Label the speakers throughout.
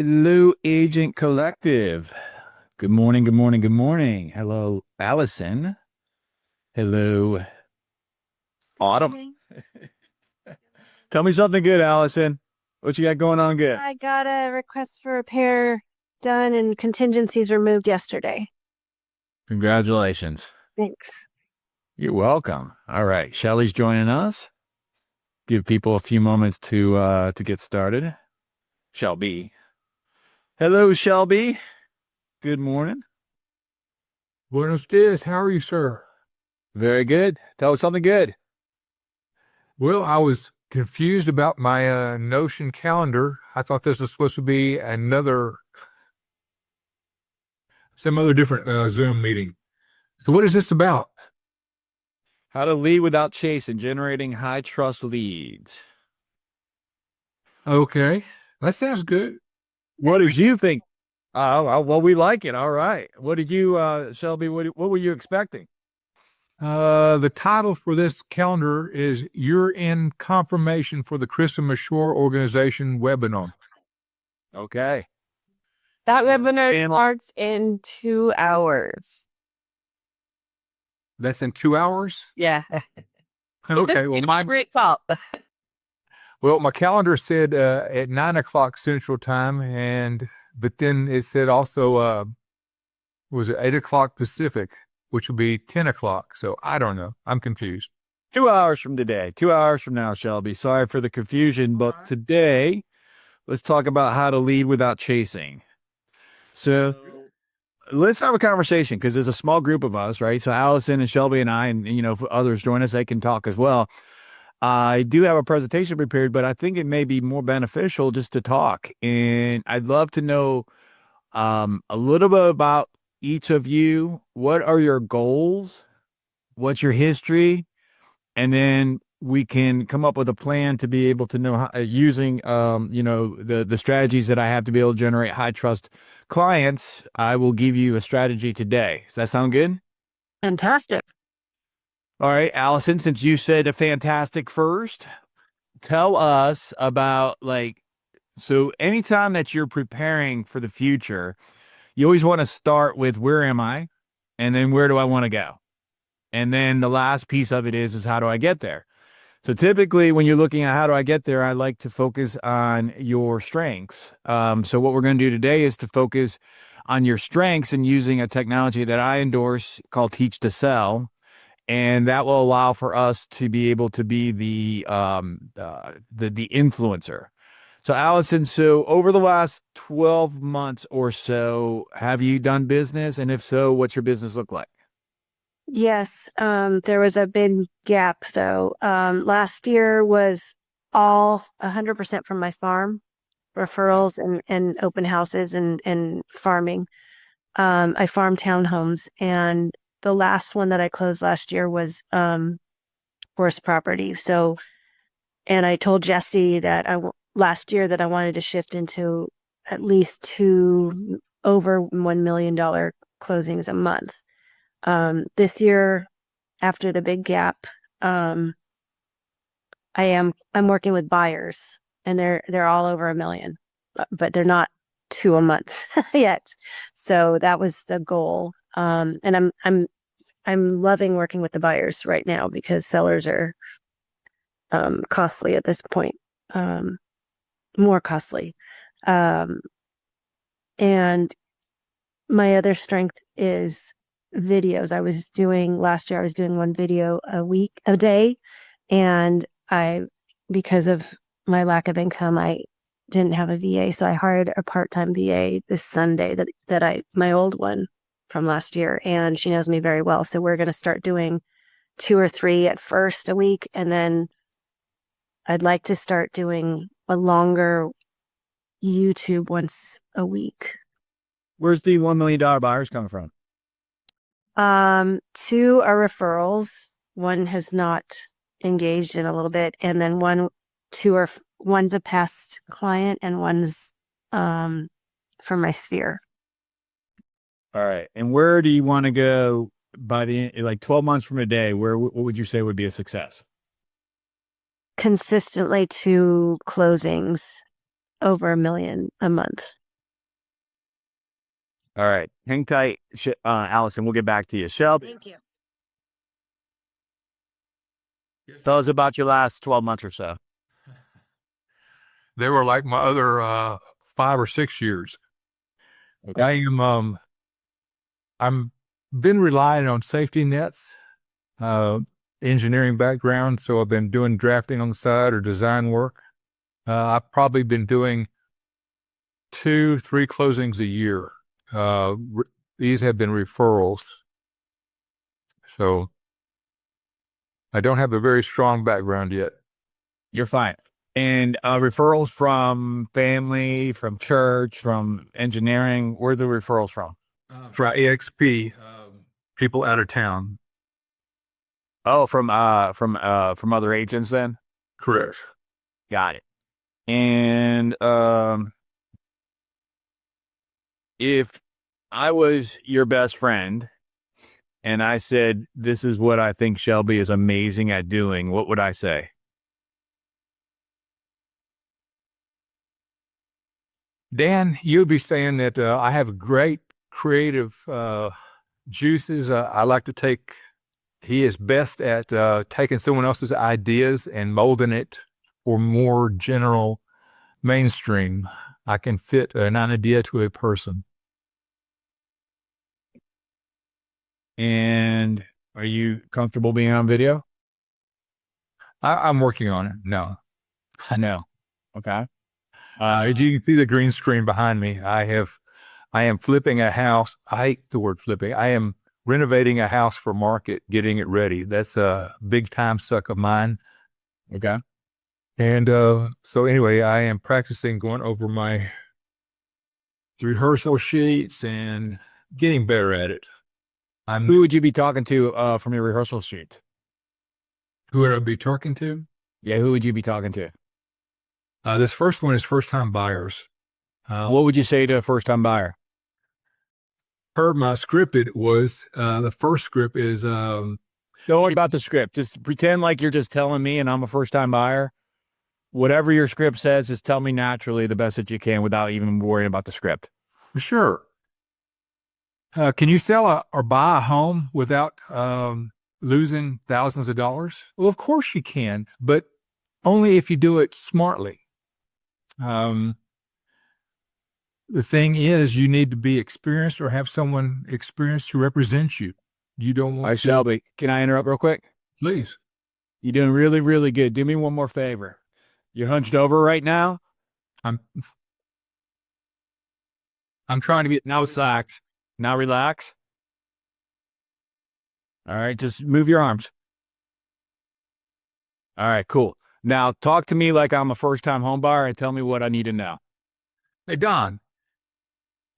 Speaker 1: Hello, Agent Collective. Good morning, good morning, good morning. Hello, Allison. Hello, Autumn.
Speaker 2: Morning.
Speaker 1: Tell me something good, Allison. What you got going on good?
Speaker 2: I got a request for repair done and contingencies removed yesterday.
Speaker 1: Congratulations.
Speaker 2: Thanks.
Speaker 1: You're welcome. All right, Shelly's joining us. Give people a few moments to get started. Shelby. Hello, Shelby. Good morning.
Speaker 3: Buenos dias. How are you, sir?
Speaker 1: Very good. Tell us something good.
Speaker 3: Well, I was confused about my Notion calendar. I thought this was supposed to be some other different Zoom meeting. So what is this about?
Speaker 1: How to lead without chasing, generating high trust leads.
Speaker 3: Okay, that sounds good.
Speaker 1: What did you think? Well, we like it. All right. What did you, Shelby? What were you expecting?
Speaker 3: The title for this calendar is "You're in Confirmation for the Christopher Shore Organization webinar."
Speaker 1: Okay.
Speaker 4: That webinar
Speaker 1: And-
Speaker 4: starts in 2 hours.
Speaker 3: That's in 2 hours.
Speaker 4: Yeah.
Speaker 3: Okay.
Speaker 4: Great fault.
Speaker 3: My calendar said at 9 o'clock Central Time, but then it said also was it 8 o'clock Pacific, which would be 10 o'clock. So I don't know. I'm confused.
Speaker 1: 2 hours from today, 2 hours from now, Shelby. Sorry for the confusion, but today, let's talk about how to lead without chasing. So let's have a conversation because there's a small group of us, right? So Allison and Shelby and I, and if others join us, they can talk as well. I do have a presentation prepared, but I think it may be more beneficial just to talk. And I'd love to know a little bit about each of you. What are your goals? What's your history? And then we can come up with a plan to be able to know how, using, the strategies that I have to be able to generate high trust clients. I will give you a strategy today. Does that sound good?
Speaker 4: Fantastic.
Speaker 1: All right, Allison, since you said a fantastic first, tell us about so anytime that you're preparing for the future, you always want to start with where am I? And then where do I want to go? And then the last piece of it is how do I get there? So typically when you're looking at how do I get there, I like to focus on your strengths. So what we're going to do today is to focus on your strengths and using a technology that I endorse called Teach to Sell. And that will allow for us to be able to be the influencer. So Allison, so over the last 12 months or so, have you done business? And if so, what's your business look like?
Speaker 2: Yes, there was a big gap though. Last year was all 100% from my farm, referrals and open houses and farming. I farm townhomes, and the last one that I closed last year was horse property. So, and I told Jesse that last year that I wanted to shift into at least two over $1 million closings a month. This year, after the big gap, I'm working with buyers, and they're all over $1 million, but they're not 2 a month yet. So that was the goal. And I'm loving working with the buyers right now because sellers are costly at this point, more costly. And my other strength is videos. Last year I was doing one video a day, and because of my lack of income, I didn't have a VA, so I hired a part-time VA this Sunday my old one from last year, and she knows me very well. So we're going to start doing 2 or 3 at first a week, and then I'd like to start doing a longer YouTube once a week.
Speaker 1: Where's the $1 million buyers coming from?
Speaker 2: 2 are referrals. One has not engaged in a little bit, and then one's a past client and one's from my sphere.
Speaker 1: All right. And where do you want to go by 12 months from today? What would you say would be a success?
Speaker 2: Consistently 2 closings over $1 million a month.
Speaker 1: All right. Hang tight, Allison. We'll get back to you. Shelby,
Speaker 2: Thank you.
Speaker 1: tell us about your last 12 months or so.
Speaker 3: They were like my other 5 or 6 years.
Speaker 1: Okay.
Speaker 3: I'm been relying on safety nets, engineering background, so I've been doing drafting on the side or design work. I've probably been doing 2-3 closings a year. These have been referrals, so I don't have a very strong background yet.
Speaker 1: You're fine. And referrals from family, from church, from engineering. Where are the referrals from?
Speaker 3: For EXP, people out of town.
Speaker 1: Oh, from other agents then?
Speaker 3: Correct.
Speaker 1: Got it. And if I was your best friend and I said, this is what I think Shelby is amazing at doing, what would I say?
Speaker 3: Dan, you'd be saying that I have great creative juices. I like to take, he is best at taking someone else's ideas and molding it for more general mainstream. I can fit an idea to a person.
Speaker 1: And are you comfortable being on video?
Speaker 3: I'm working on it. No.
Speaker 1: No. Okay.
Speaker 3: As you can see the green screen behind me, I am flipping a house. I hate the word flipping. I am renovating a house for market, getting it ready. That's a big time suck of mine.
Speaker 1: Okay.
Speaker 3: And so anyway, I am practicing going over my rehearsal sheets and getting better at it.
Speaker 1: Who would you be talking to from your rehearsal sheet?
Speaker 3: Who would I be talking to?
Speaker 1: Yeah, who would you be talking to?
Speaker 3: This first one is first-time buyers.
Speaker 1: What would you say to a first-time buyer?
Speaker 3: Per my script, it was the first script is
Speaker 1: Don't worry about the script. Just pretend like you're just telling me and I'm a first-time buyer. Whatever your script says, just tell me naturally the best that you can without even worrying about the script.
Speaker 3: sure. Can you sell or buy a home without losing thousands of dollars? Well, of course you can, but only if you do it smartly. The thing is, you need to be experienced or have someone experienced to represent you. You don't want to.
Speaker 1: Shelby, can I interrupt real quick?
Speaker 3: Please.
Speaker 1: You're doing really, really good. Do me one more favor. You're hunched over right now.
Speaker 3: I'm trying to be
Speaker 1: Now relax. Now relax. All right, just move your arms. All right, cool. Now talk to me like I'm a first-time home buyer and tell me what I need to know.
Speaker 3: Hey, Don.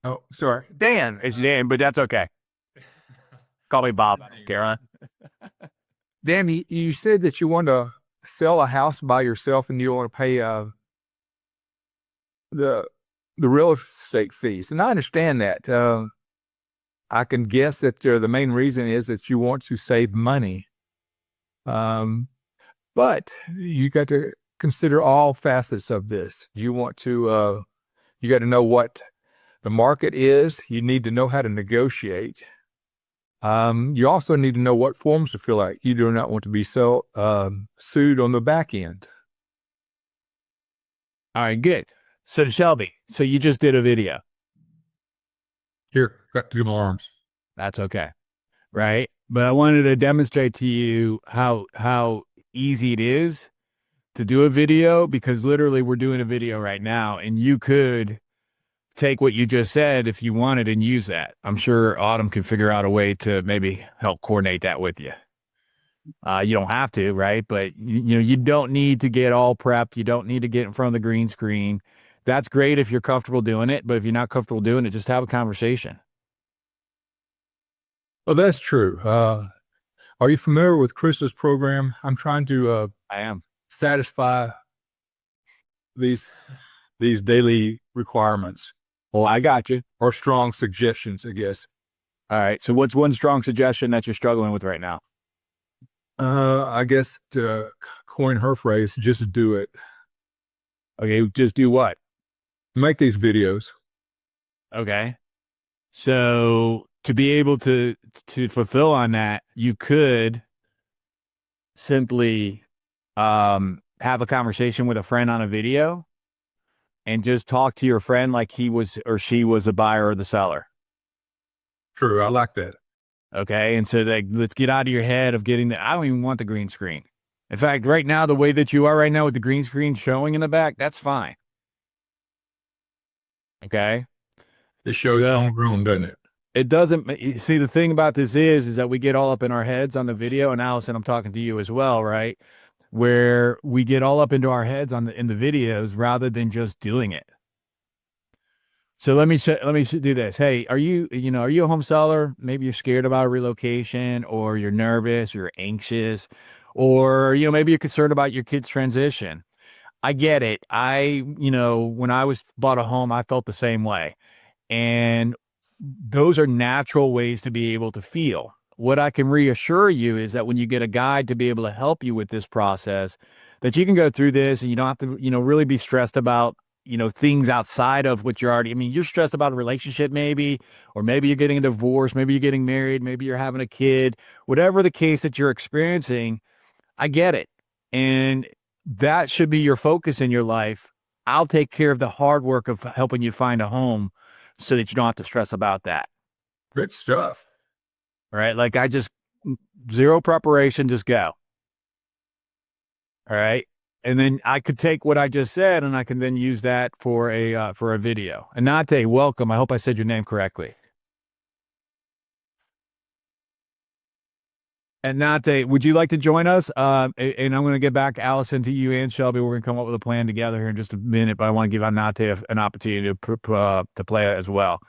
Speaker 3: Oh, sorry.
Speaker 1: Dan, it's Dan, but that's okay. Call me Bob, Karen.
Speaker 3: Dan, you said that you want to sell a house by yourself and you don't want to pay the real estate fees. And I understand that. I can guess that the main reason is that you want to save money. But you got to consider all facets of this. You want to, you got to know what the market is. You need to know how to negotiate. You also need to know what forms to fill out. You do not want to be sued on the back end.
Speaker 1: All right, good. So Shelby, so you just did a video.
Speaker 3: Here, got to do my arms.
Speaker 1: That's okay. Right? But I wanted to demonstrate to you how easy it is to do a video, because literally we're doing a video right now and you could take what you just said if you wanted and use that. I'm sure Autumn can figure out a way to maybe help coordinate that with you. You don't have to, right? But you don't need to get all prepped. You don't need to get in front of the green screen. That's great if you're comfortable doing it, but if you're not comfortable doing it, just have a conversation.
Speaker 3: Well, that's true. Are you familiar with Krista's program? I'm trying to
Speaker 1: I am.
Speaker 3: satisfy these daily requirements.
Speaker 1: Well, I got you.
Speaker 3: Or strong suggestions, I guess.
Speaker 1: All right. So what's one strong suggestion that you're struggling with right now?
Speaker 3: I guess to coin her phrase, just do it.
Speaker 1: Okay. Just do what?
Speaker 3: Make these videos.
Speaker 1: Okay. So to be able to fulfill on that, you could simply have a conversation with a friend on a video and just talk to your friend like he was or she was the buyer or the seller.
Speaker 3: True. I like that.
Speaker 1: Okay. And so like, let's get out of your head of getting I don't even want the green screen. In fact, right now, the way that you are right now with the green screen showing in the back, that's fine. Okay.
Speaker 3: It shows homegrown, doesn't it?
Speaker 1: It doesn't see the thing about this is that we get all up in our heads on the video, and Allison, I'm talking to you as well, right? Where we get all up into our heads in the videos rather than just doing it. So let me do this. Hey, are you a home seller? Maybe you're scared about a relocation, or you're nervous, you're anxious, or maybe you're concerned about your kid's transition. I get it. When I bought a home, I felt the same way. And those are natural ways to be able to feel. What I can reassure you is that when you get a guide to be able to help you with this process, that you can go through this and you don't have to, really be stressed about, things outside of what you're stressed about a relationship maybe, or maybe you're getting a divorce, maybe you're getting married, maybe you're having a kid, whatever the case that you're experiencing, I get it. And that should be your focus in your life. I'll take care of the hard work of helping you find a home so that you don't have to stress about that.
Speaker 3: Great stuff.
Speaker 1: Right? Like zero preparation, just go. All right. And then I could take what I just said and I can then use that for a video. Anate, welcome. I hope I said your name correctly. And Nate, would you like to join us? And I'm going to get back, Allison, to you and Shelby. We're going to come up with a plan together here in just a minute, but I want to give Nate an opportunity to play as well.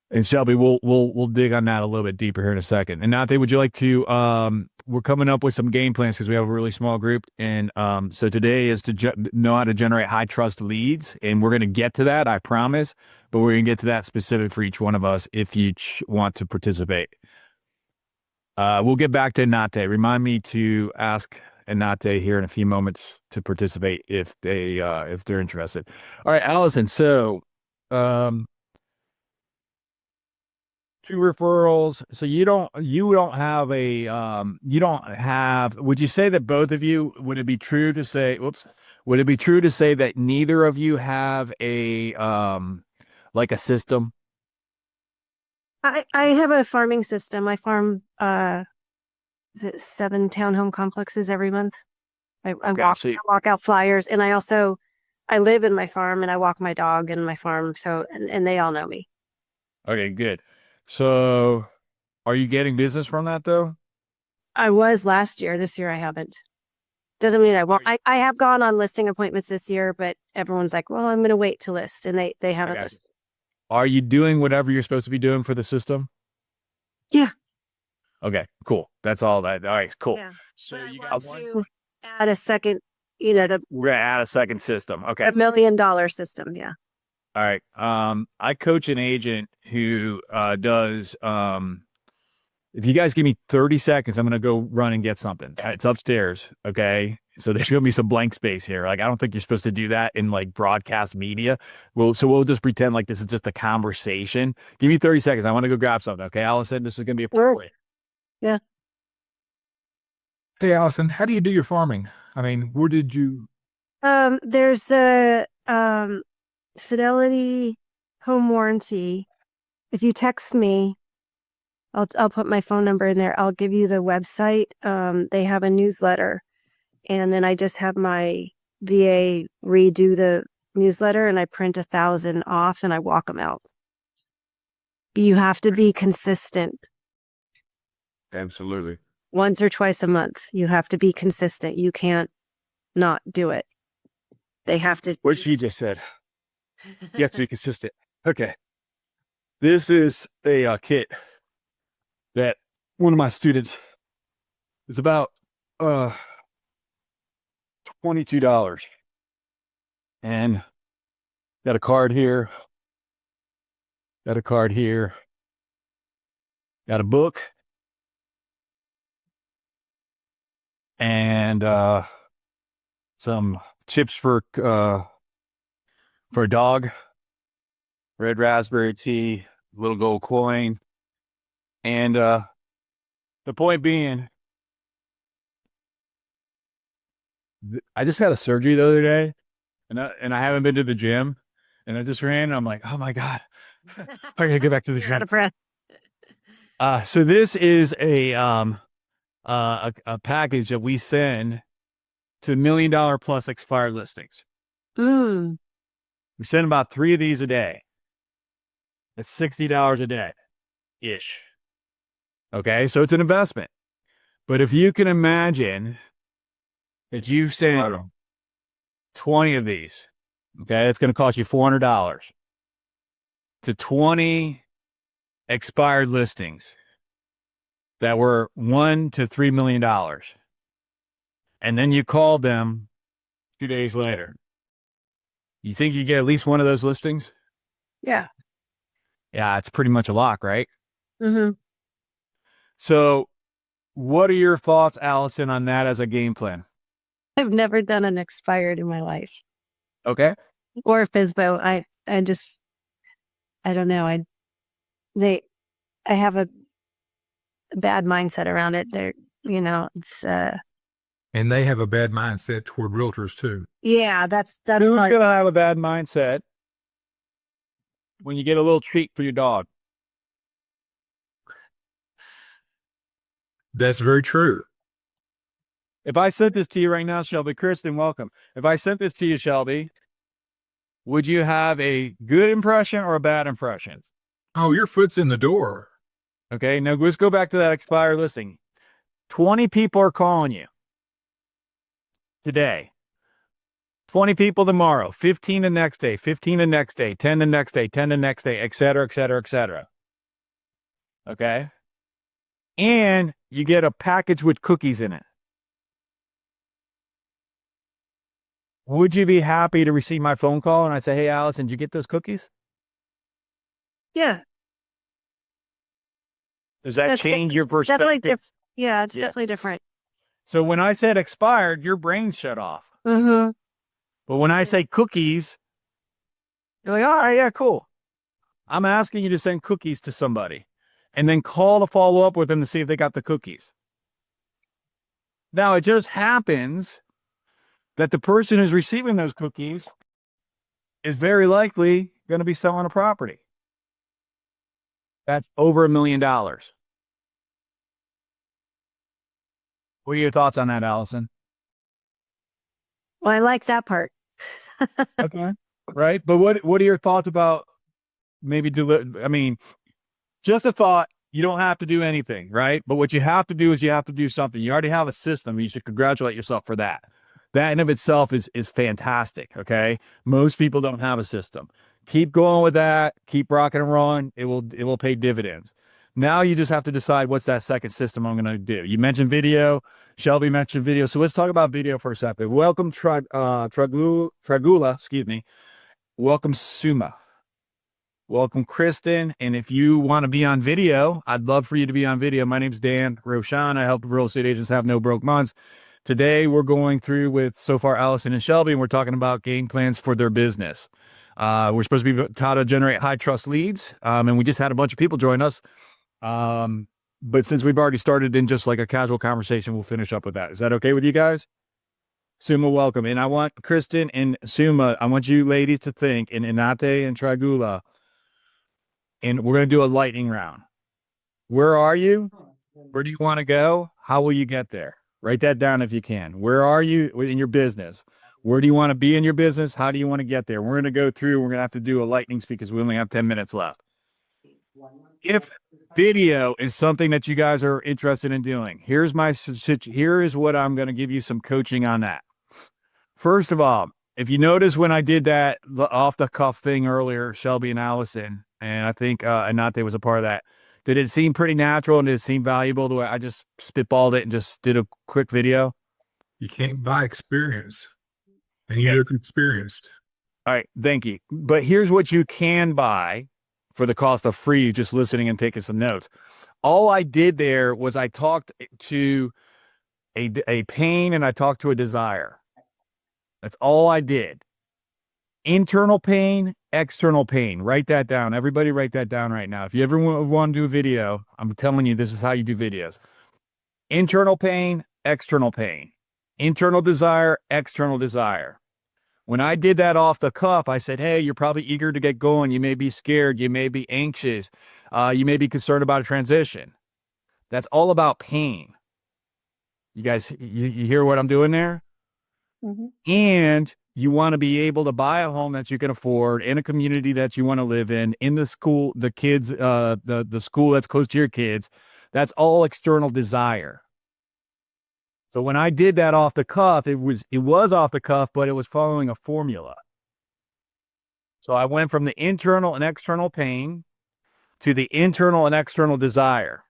Speaker 1: And Shelby, we'll dig on that a little bit deeper here in a second. And Nate, would you like to? We're coming up with some game plans because we have a really small group, and so today is to know how to generate high trust leads, and we're going to get to that, I promise. But we're going to get to that specific for each one of us if you want to participate. We'll get back to Nate. Remind me to ask Nate here in a few moments to participate if they're interested. All right, Allison. So, 2 referrals. So you don't have. Would you say that both of you? Would it be true to say? Would it be true to say that neither of you have a like a system?
Speaker 2: I have a farming system. I farm is it 7 townhome complexes every month. I walk out flyers, and I live in my farm and I walk my dog in my farm. So and they all know me.
Speaker 1: Okay, good. So are you getting business from that though?
Speaker 2: I was last year. This year I haven't. Doesn't mean I won't. I have gone on listing appointments this year, but everyone's like, well, I'm going to wait to list, and they haven't listed.
Speaker 1: Are you doing whatever you're supposed to be doing for the system?
Speaker 2: Yeah.
Speaker 1: Okay, cool. That's all that. All right, cool.
Speaker 2: Yeah.
Speaker 1: So
Speaker 2: But
Speaker 1: you
Speaker 2: I
Speaker 1: got
Speaker 2: want
Speaker 1: one.
Speaker 2: to add a second,
Speaker 1: We're gonna add a second system. Okay.
Speaker 2: $1 million system. Yeah.
Speaker 1: All right. I coach an agent who does if you guys give me 30 seconds, I'm gonna go run and get something. It's upstairs. Okay. So there's gonna be some blank space here. Like I don't think you're supposed to do that in like broadcast media. We'll just pretend like this is just a conversation. Give me 30 seconds. I want to go grab something. Okay, Allison, this is gonna be appropriate.
Speaker 2: Yeah.
Speaker 3: Hey, Allison, how do you do your farming? I mean, where did you?
Speaker 2: There's a Fidelity home warranty. If you text me, I'll put my phone number in there. I'll give you the website. They have a newsletter, and then I just have my VA redo the newsletter, and I print 1,000 off and I walk them out. You have to be consistent.
Speaker 3: Absolutely.
Speaker 2: Once or twice a month. You have to be consistent. You can't not do it. They have to.
Speaker 1: What she just said. You have to be consistent. Okay. This is a kit that one of my students is about $22. And got a card here. Got a card here. Got a book. And some chips for a dog, red raspberry tea, little gold coin. And the point being, I just had a surgery the other day, and I haven't been to the gym, and I just ran. And I'm like, oh my god, I gotta get back to the
Speaker 2: You're out
Speaker 1: gym.
Speaker 2: of breath.
Speaker 1: So this is a package that we send to $1 million plus expired listings.
Speaker 2: Mm.
Speaker 1: We send about 3 of these a day. It's $60 a day ish. Okay, so it's an investment. But if you can imagine that you send 20 of these, okay, it's going to cost you $400 to 20 expired listings that were $1 to $3 million. And then you call them 2 days later. You think you get at least one of those listings?
Speaker 2: Yeah.
Speaker 1: Yeah, it's pretty much a lock, right?
Speaker 2: Mm-hmm.
Speaker 1: So what are your thoughts, Allison, on that as a game plan?
Speaker 2: I've never done an expired in my life
Speaker 1: Okay.
Speaker 2: or FISBO. I don't know. I have a bad mindset around it. It's
Speaker 3: And they have a bad mindset toward realtors too.
Speaker 2: yeah, that's
Speaker 1: Who's
Speaker 2: part.
Speaker 1: going to have a bad mindset when you get a little treat for your dog?
Speaker 3: That's very true.
Speaker 1: If I sent this to you right now, Shelby, Kristen, welcome. If I sent this to you, Shelby, would you have a good impression or a bad impression?
Speaker 3: Oh, your foot's in the door.
Speaker 1: Okay, now let's go back to that expired listing. 20 people are calling you today. 20 people tomorrow, 15 the next day, 15 the next day, 10 the next day, 10 the next day, et cetera, et cetera, et cetera. Okay? And you get a package with cookies in it. Would you be happy to receive my phone call and I say, hey, Allison, did you get those cookies?
Speaker 2: Yeah,
Speaker 1: Does that
Speaker 2: That's
Speaker 1: change your
Speaker 2: definitely
Speaker 1: perspective?
Speaker 2: different. Yeah, it's
Speaker 1: Yeah.
Speaker 2: definitely different.
Speaker 1: So when I said expired, your brain shut off.
Speaker 2: Mm-hmm.
Speaker 1: But when I say cookies, you're like, all right, yeah, cool. I'm asking you to send cookies to somebody and then call to follow up with them to see if they got the cookies. Now, it just happens that the person who's receiving those cookies is very likely going to be selling a property. That's over $1 million. What are your thoughts on that, Allison?
Speaker 2: Well, I like that part.
Speaker 1: Okay. Right. But what are your thoughts about maybe just a thought. You don't have to do anything, right? But what you have to do is you have to do something. You already have a system. You should congratulate yourself for that. That in of itself is fantastic. Okay. Most people don't have a system. Keep going with that. Keep rocking and rolling. It will pay dividends. Now you just have to decide what's that second system I'm going to do. You mentioned video. Shelby mentioned video. So let's talk about video for a second. Welcome, Tragula, excuse me. Welcome, Suma. Welcome, Kristen. And if you want to be on video, I'd love for you to be on video. My name's Dan Rochon. I help real estate agents have no broke months. Today, we're going through with so far Allison and Shelby, and we're talking about game plans for their business. We're supposed to be taught to generate high trust leads. And we just had a bunch of people join us. But since we've already started in just like a casual conversation, we'll finish up with that. Is that okay with you guys? Suma, welcome. And I want Kristen and Suma, I want you ladies to think, and Inate and Tragula, and we're going to do a lightning round. Where are you? Where do you want to go? How will you get there? Write that down if you can. Where are you in your business? Where do you want to be in your business? How do you want to get there? We're going to go through. We're going to have to do a lightning speed because we only have 10 minutes left. If video is something that you guys are interested in doing, here is what I'm going to give you some coaching on that. First of all, if you notice when I did that off the cuff thing earlier, Shelby and Allison, and I think Anate was a part of that, did it seem pretty natural and did it seem valuable the way I just spitballed it and just did a quick video?
Speaker 3: You can't buy experience, and you look experienced.
Speaker 1: All right, thank you. But here's what you can buy for the cost of free, just listening and taking some notes. All I did there was I talked to a pain and I talked to a desire. That's all I did. Internal pain, external pain. Write that down. Everybody write that down right now. If you ever want to do a video, I'm telling you, this is how you do videos. Internal pain, external pain. Internal desire, external desire. When I did that off the cuff, I said, hey, you're probably eager to get going. You may be scared. You may be anxious. You may be concerned about a transition. That's all about pain. You guys, you hear what I'm doing there?
Speaker 2: Mm-hmm.
Speaker 1: And you want to be able to buy a home that you can afford in a community that you want to live in the school, the kids, the school that's close to your kids. That's all external desire. So when I did that off the cuff, it was off the cuff, but it was following a formula. So I went from the internal and external pain to the internal and external desire.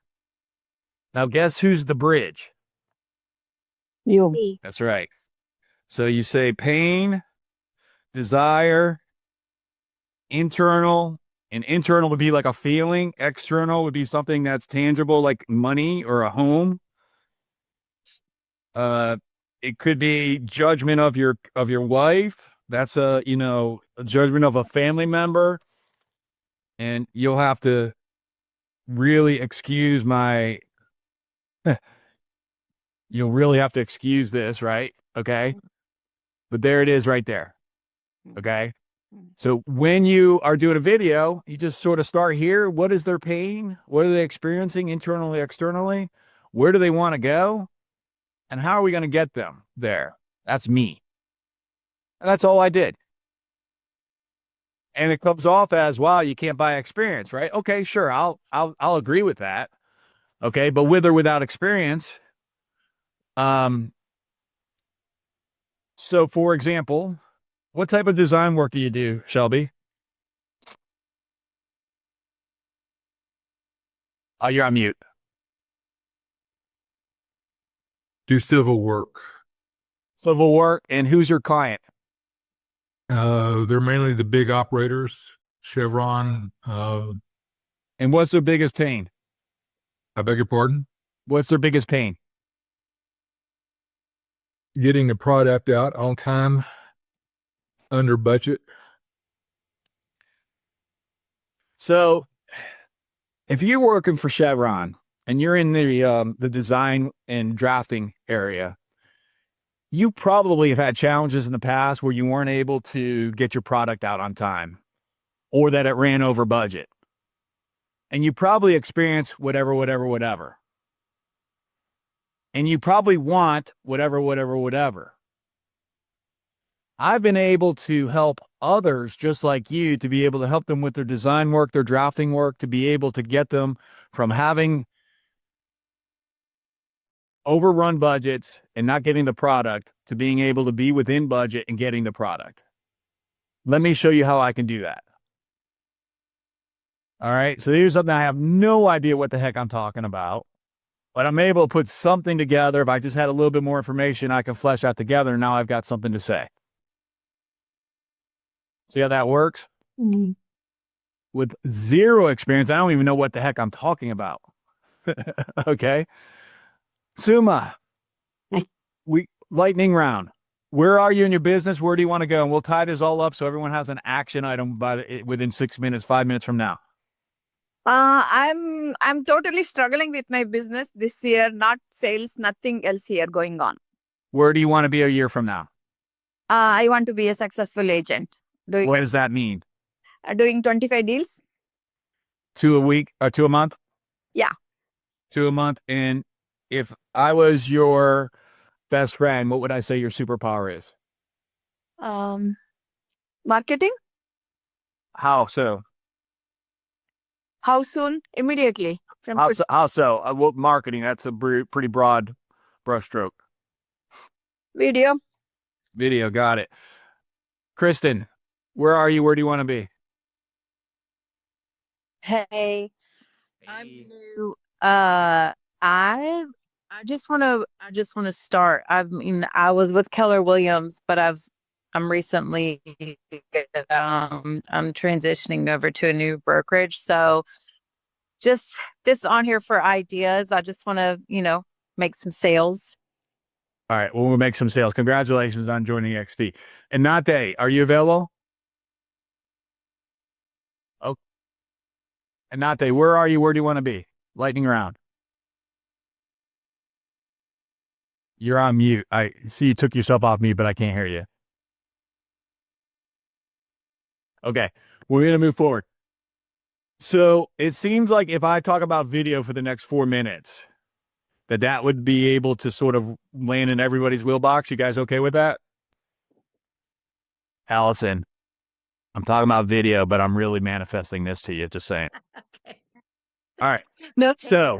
Speaker 1: Now guess who's the bridge?
Speaker 2: You.
Speaker 1: That's right. So you say pain, desire, internal, and internal would be like a feeling. External would be something that's tangible, like money or a home. It could be judgment of your wife. That's a judgment of a family member. And you'll have to really excuse you'll really have to excuse this, right? Okay. But there it is right there. Okay. So when you are doing a video, you just sort of start here. What is their pain? What are they experiencing internally, externally? Where do they want to go? And how are we going to get them there? That's me. And that's all I did. And it comes off as, wow, you can't buy experience, right? Okay, sure. I'll agree with that. Okay. But with or without experience. So for example, what type of design work do you do, Shelby? Oh, you're on mute.
Speaker 3: Do civil work.
Speaker 1: Civil work. And who's your client?
Speaker 3: They're mainly the big operators, Chevron.
Speaker 1: And what's their biggest pain?
Speaker 3: I beg your pardon?
Speaker 1: What's their biggest pain?
Speaker 3: Getting the product out on time, under budget.
Speaker 1: So if you're working for Chevron and you're in the design and drafting area, you probably have had challenges in the past where you weren't able to get your product out on time or that it ran over budget. And you probably experienced whatever. And you probably want whatever. I've been able to help others just like you to be able to help them with their design work, their drafting work, to be able to get them from having overrun budgets and not getting the product to being able to be within budget and getting the product. Let me show you how I can do that. All right. So here's something I have no idea what the heck I'm talking about, but I'm able to put something together. If I just had a little bit more information, I can flesh out together. And now I've got something to say. See how that works?
Speaker 2: Mm-hmm.
Speaker 1: With zero experience, I don't even know what the heck I'm talking about. Okay. Suma, lightning round. Where are you in your business? Where do you want to go? And we'll tie this all up so everyone has an action item within 6 minutes, 5 minutes from now.
Speaker 5: I'm totally struggling with my business this year. Not sales, nothing else here going on.
Speaker 1: Where do you want to be a year from now?
Speaker 5: I want to be a successful agent.
Speaker 1: What does that mean?
Speaker 5: Doing 25 deals.
Speaker 1: 2 a week or 2 a month?
Speaker 5: Yeah.
Speaker 1: 2 a month. And if I was your best friend, what would I say your superpower is?
Speaker 5: Marketing.
Speaker 1: How so?
Speaker 5: How soon? Immediately.
Speaker 1: How so? Well, marketing, that's a pretty broad brushstroke.
Speaker 5: Video.
Speaker 1: Video, got it. Kristen, where are you? Where do you want to be?
Speaker 4: Hey, I'm
Speaker 1: Hey.
Speaker 4: new. I just want to start. I mean, I was with Keller Williams, but I'm recently I'm transitioning over to a new brokerage. So just this on here for ideas. I just want to, make some sales.
Speaker 1: All right. Well, we'll make some sales. Congratulations on joining XP. And Nate, are you available? And Nate, where are you? Where do you want to be? Lightning round. You're on mute. I see you took yourself off mute, but I can't hear you. Okay, we're going to move forward. So it seems like if I talk about video for the next 4 minutes, that would be able to sort of land in everybody's wheelbox. You guys okay with that? Allison, I'm talking about video, but I'm really manifesting this to you. Just saying.
Speaker 2: Okay.
Speaker 1: All right.
Speaker 2: No.
Speaker 1: So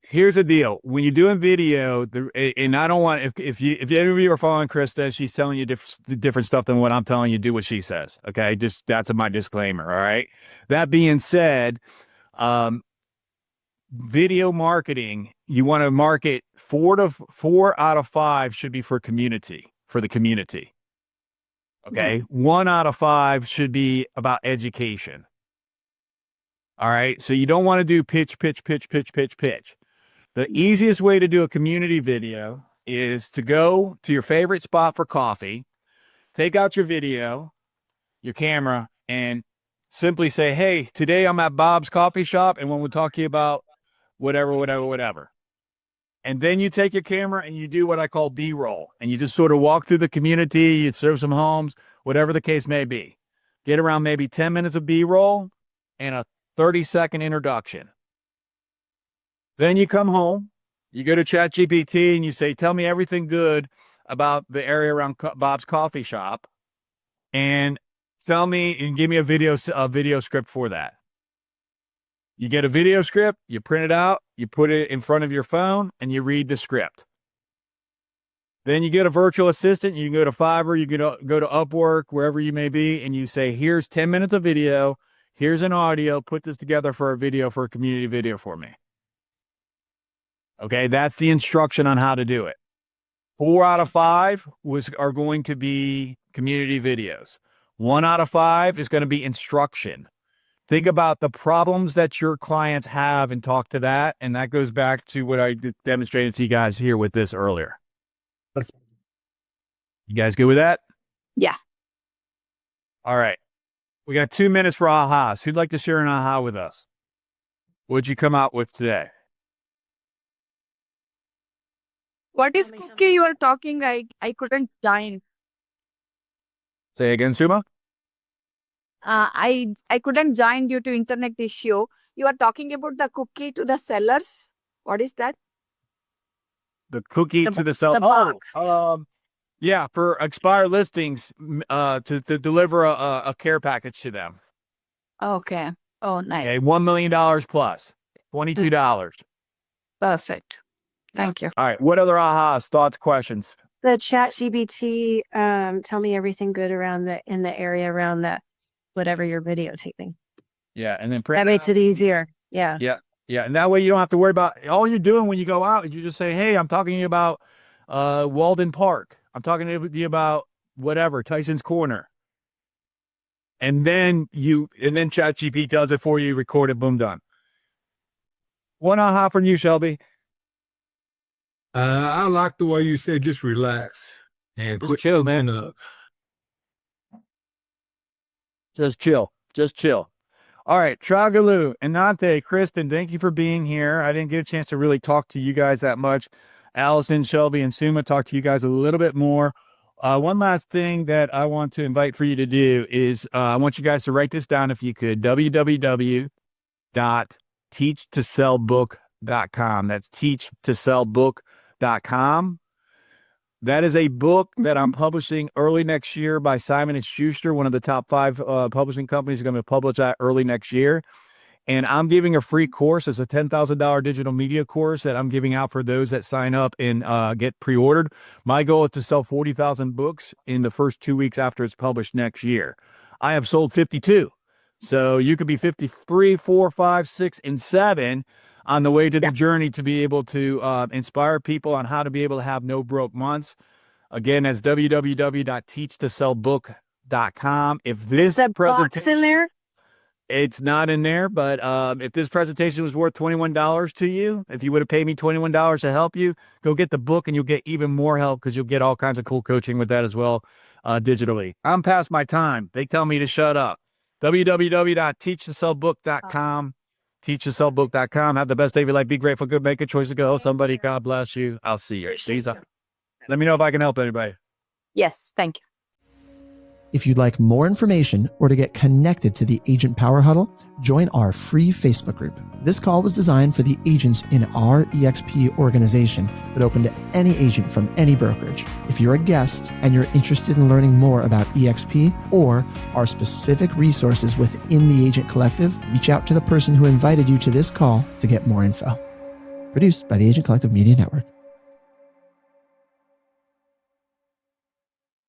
Speaker 1: here's the deal. When you're doing video, and I don't want, if any of you are following Krista, she's telling you different stuff than what I'm telling you, do what she says. Okay. Just that's my disclaimer. All right. That being said, video marketing, you want to market 4 out of 5 should be for the community. Okay. 1 out of 5 should be about education. All right. So you don't want to do pitch. The easiest way to do a community video is to go to your favorite spot for coffee, take out your video, your camera, and simply say, hey, today I'm at Bob's coffee shop and we'll talk to you about whatever. And then you take your camera and you do what I call B-roll. And you just sort of walk through the community, you serve some homes, whatever the case may be. Get around maybe 10 minutes of B-roll and a 30-second introduction. Then you come home, you go to ChatGPT and you say, tell me everything good about the area around Bob's coffee shop. And tell me and give me a video script for that. You get a video script, you print it out, you put it in front of your phone, and you read the script. Then you get a virtual assistant. You can go to Fiverr, you can go to Upwork, wherever you may be, and you say, here's 10 minutes of video, here's an audio, put this together for a community video for me. Okay, that's the instruction on how to do it. 4 out of 5 are going to be community videos. 1 out of 5 is going to be instruction. Think about the problems that your clients have and talk to that. And that goes back to what I demonstrated to you guys here with this earlier. You guys good with that?
Speaker 5: Yeah.
Speaker 1: All right. We got 2 minutes for ahas. Who'd like to share an aha with us? What'd you come out with today?
Speaker 5: What is
Speaker 2: Tell me something.
Speaker 5: cookie you are talking? I couldn't join.
Speaker 1: Say again, Suma?
Speaker 5: I couldn't join due to internet issue. You are talking about the cookie to the sellers. What is that?
Speaker 1: The cookie to the seller.
Speaker 2: the box.
Speaker 1: Yeah, for expired listings, to deliver a care package to them.
Speaker 5: Okay. Oh, nice.
Speaker 1: Okay, $1 million plus, $22.
Speaker 5: Perfect. Thank you.
Speaker 1: All right. What other ahas, thoughts, questions?
Speaker 2: The ChatGPT, tell me everything good in the area around that, whatever you're videotaping.
Speaker 1: Yeah, and then
Speaker 2: That makes it easier. Yeah.
Speaker 1: Yeah, and that way you don't have to worry about all you're doing when you go out. You just say, "Hey, I'm talking to you about Walden Park. I'm talking to you about whatever Tyson's Corner." And then ChatGPT does it for you, record it, boom, done. One aha from you, Shelby.
Speaker 3: I like the way you said just relax and
Speaker 1: Just chill, man.
Speaker 3: up.
Speaker 1: Just chill. All right, Tragalu, Anante, Kristen, thank you for being here. I didn't get a chance to really talk to you guys that much. Allison, Shelby, and Suma talked to you guys a little bit more. One last thing that I want to invite for you to do is I want you guys to write this down if you could. www.teachtosellbook.com. That's teachtosellbook.com. That is a book that I'm publishing early next year by Simon & Schuster, one of the top 5 publishing companies are going to publish that early next year. And I'm giving a free course. It's a $10,000 digital media course that I'm giving out for those that sign up and get pre-ordered. My goal is to sell 40,000 books in the first 2 weeks after it's published next year. I have sold 52. So you could be 53, 4, 5, 6, and 7 on the way to the journey to be able to inspire people on how to be able to have no broke months. Again, that's www.teachtosellbook.com. If this
Speaker 2: Is the box
Speaker 1: presentation
Speaker 2: in there?
Speaker 1: It's not in there, but if this presentation was worth $21 to you, if you would have paid me $21 to help you, go get the book and you'll get even more help because you'll get all kinds of cool coaching with that as well digitally. I'm past my time. They tell me to shut up. www.teachtosellbook.com. teachyourselfbook.com. Have the best day of your life. Be grateful, good, make a choice to go. Somebody, God bless you. I'll see you. Let me know if I can help anybody.
Speaker 4: Yes. Thank you.
Speaker 6: If you'd like more information or to get connected to the Agent Power Huddle, join our free Facebook group. This call was designed for the agents in our EXP organization, but open to any agent from any brokerage. If you're a guest and you're interested in learning more about EXP or our specific resources within the Agent Collective, reach out to the person who invited you to this call to get more info. Produced by the Agent Collective Media Network.